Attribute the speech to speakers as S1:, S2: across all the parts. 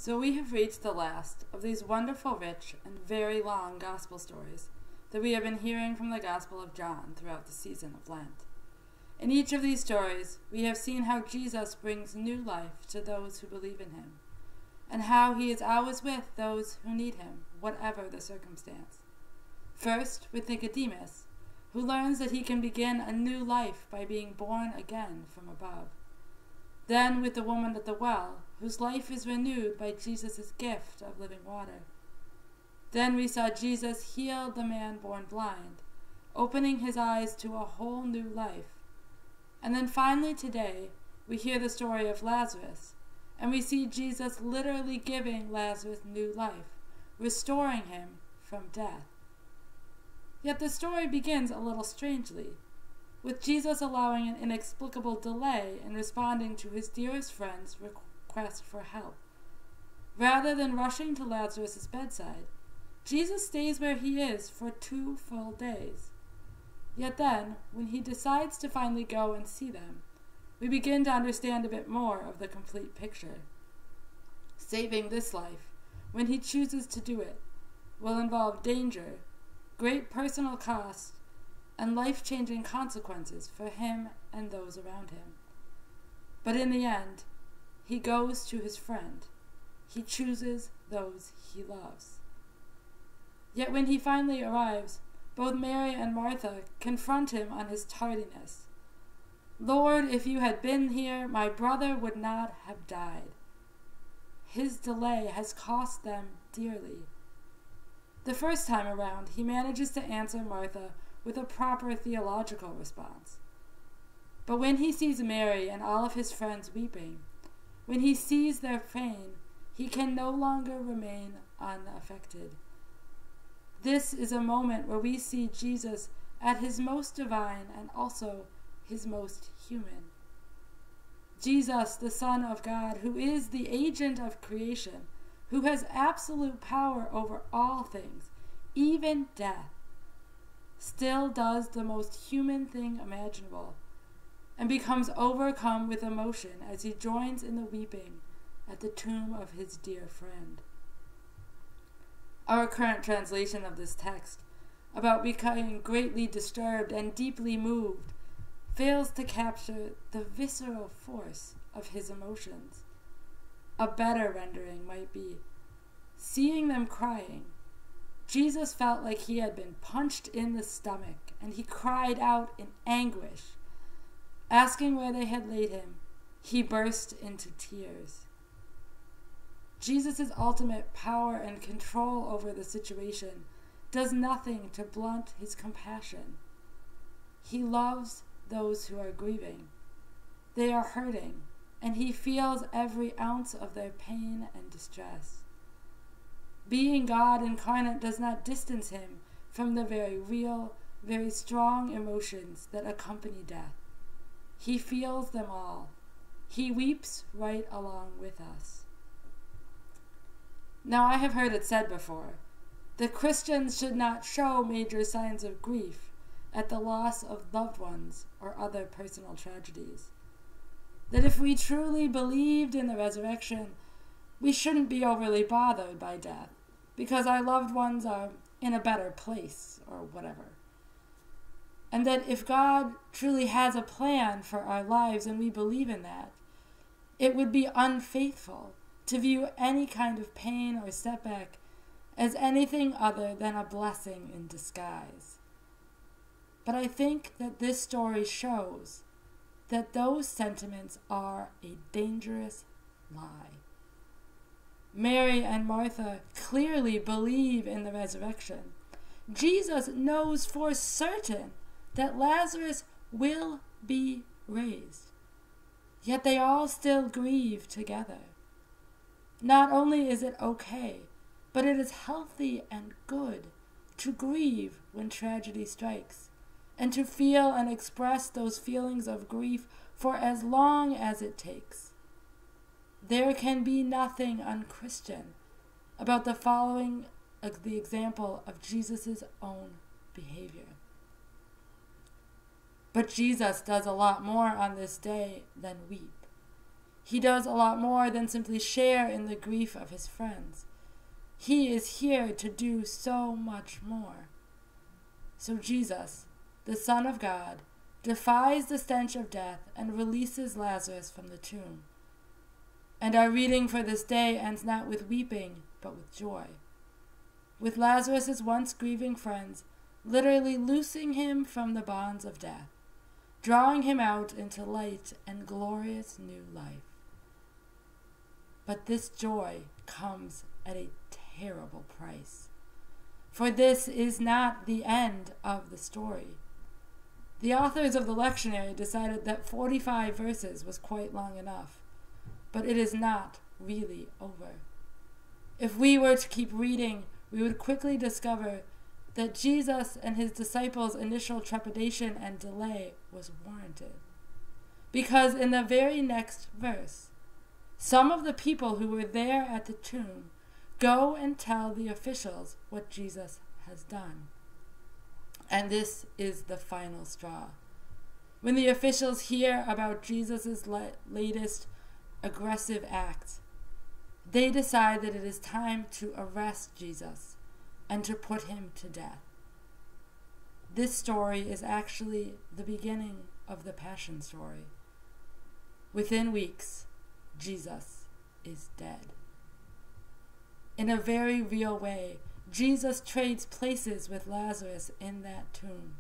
S1: So we have reached the last of these wonderful, rich, and very long gospel stories that we have been hearing from the Gospel of John throughout the season of Lent. In each of these stories, we have seen how Jesus brings new life to those who believe in him, and how he is always with those who need him, whatever the circumstance. First, with Nicodemus, who learns that he can begin a new life by being born again from above. Then with the woman at the well, whose life is renewed by Jesus' gift of living water. Then we saw Jesus heal the man born blind, opening his eyes to a whole new life. And then finally today, we hear the story of Lazarus, and we see Jesus literally giving Lazarus new life, restoring him from death. Yet the story begins a little strangely, with Jesus allowing an inexplicable delay in responding to his dearest friend's request for help. Rather than rushing to Lazarus' bedside, Jesus stays where he is for 2 full days. Yet then, when he decides to finally go and see them, we begin to understand a bit more of the complete picture. Saving this life, when he chooses to do it, will involve danger, great personal cost, and life-changing consequences for him and those around him. But in the end, he goes to his friend. He chooses those he loves. Yet when he finally arrives, both Mary and Martha confront him on his tardiness. "Lord, if you had been here, my brother would not have died." His delay has cost them dearly. The first time around, he manages to answer Martha with a proper theological response. But when he sees Mary and all of his friends weeping, when he sees their pain, he can no longer remain unaffected. This is a moment where we see Jesus at his most divine and also his most human. Jesus, the Son of God, who is the agent of creation, who has absolute power over all things, even death, still does the most human thing imaginable, and becomes overcome with emotion as he joins in the weeping at the tomb of his dear friend. Our current translation of this text, about becoming greatly disturbed and deeply moved, fails to capture the visceral force of his emotions. A better rendering might be, seeing them crying, Jesus felt like he had been punched in the stomach, and he cried out in anguish. Asking where they had laid him, he burst into tears. Jesus' ultimate power and control over the situation does nothing to blunt his compassion. He loves those who are grieving. They are hurting, and he feels every ounce of their pain and distress. Being God incarnate does not distance him from the very real, very strong emotions that accompany death. He feels them all. He weeps right along with us. Now, I have heard it said before that Christians should not show major signs of grief at the loss of loved ones or other personal tragedies. That if we truly believed in the resurrection, we shouldn't be overly bothered by death because our loved ones are in a better place or whatever. And that if God truly has a plan for our lives and we believe in that, it would be unfaithful to view any kind of pain or setback as anything other than a blessing in disguise. But I think that this story shows that those sentiments are a dangerous lie. Mary and Martha clearly believe in the resurrection. Jesus knows for certain that Lazarus will be raised. Yet they all still grieve together. Not only is it okay, but it is healthy and good to grieve when tragedy strikes, and to feel and express those feelings of grief for as long as it takes. There can be nothing unchristian about the following the example of Jesus' own behavior. But Jesus does a lot more on this day than weep. He does a lot more than simply share in the grief of his friends. He is here to do so much more. So Jesus, the Son of God, defies the stench of death and releases Lazarus from the tomb. And our reading for this day ends not with weeping, but with joy. With Lazarus' once grieving friends literally loosing him from the bonds of death, drawing him out into light and glorious new life. But this joy comes at a terrible price. For this is not the end of the story. The authors of the lectionary decided that 45 verses was quite long enough, but it is not really over. If we were to keep reading, we would quickly discover that Jesus and his disciples' initial trepidation and delay was warranted. Because in the very next verse, some of the people who were there at the tomb go and tell the officials what Jesus has done. And this is the final straw. When the officials hear about Jesus' latest aggressive act, they decide that it is time to arrest Jesus and to put him to death. This story is actually the beginning of the Passion story. Within weeks, Jesus is dead. In a very real way, Jesus trades places with Lazarus in that tomb.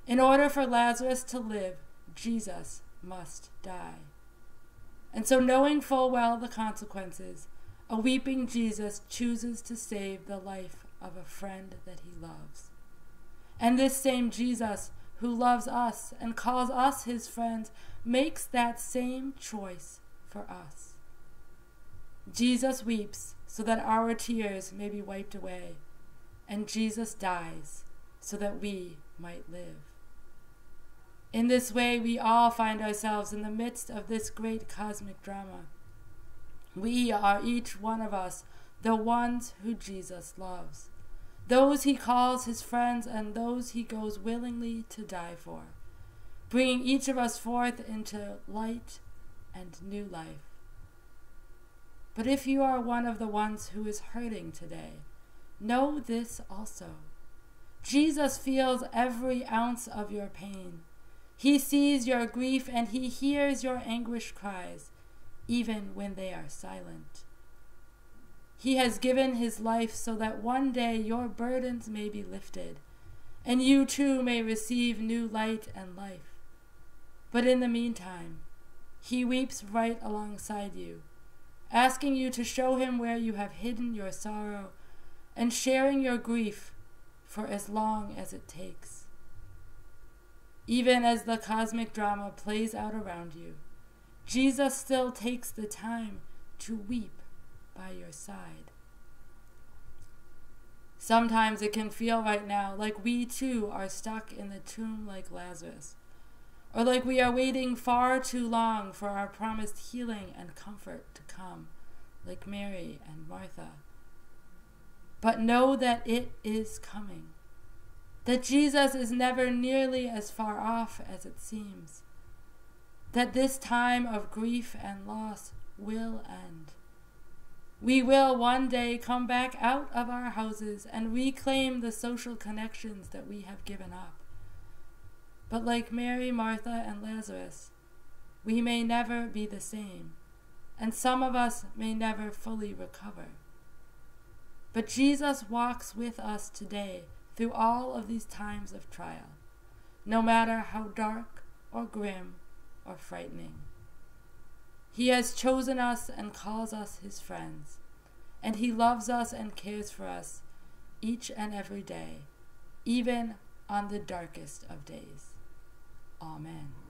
S1: In order for Lazarus to live, Jesus must die. And so, knowing full well the consequences, a weeping Jesus chooses to save the life of a friend that he loves. And this same Jesus, who loves us and calls us his friends, makes that same choice for us. Jesus weeps so that our tears may be wiped away, and Jesus dies so that we might live. In this way, we all find ourselves in the midst of this great cosmic drama. We are each one of us the ones who Jesus loves, those he calls his friends and those he goes willingly to die for, bringing each of us forth into light and new life. But if you are one of the ones who is hurting today, know this also. Jesus feels every ounce of your pain. He sees your grief and he hears your anguish cries, even when they are silent. He has given his life so that one day your burdens may be lifted, and you too may receive new light and life. But in the meantime, he weeps right alongside you, asking you to show him where you have hidden your sorrow and sharing your grief for as long as it takes. Even as the cosmic drama plays out around you, Jesus still takes the time to weep by your side. Sometimes it can feel right now like we too are stuck in the tomb like Lazarus, or like we are waiting far too long for our promised healing and comfort to come, like Mary and Martha. But know that it is coming, that Jesus is never nearly as far off as it seems, that this time of grief and loss will end. We will one day come back out of our houses and reclaim the social connections that we have given up. But like Mary, Martha, and Lazarus, we may never be the same, and some of us may never fully recover. But Jesus walks with us today through all of these times of trial, no matter how dark or grim or frightening. He has chosen us and calls us his friends, and he loves us and cares for us each and every day, even on the darkest of days. Amen.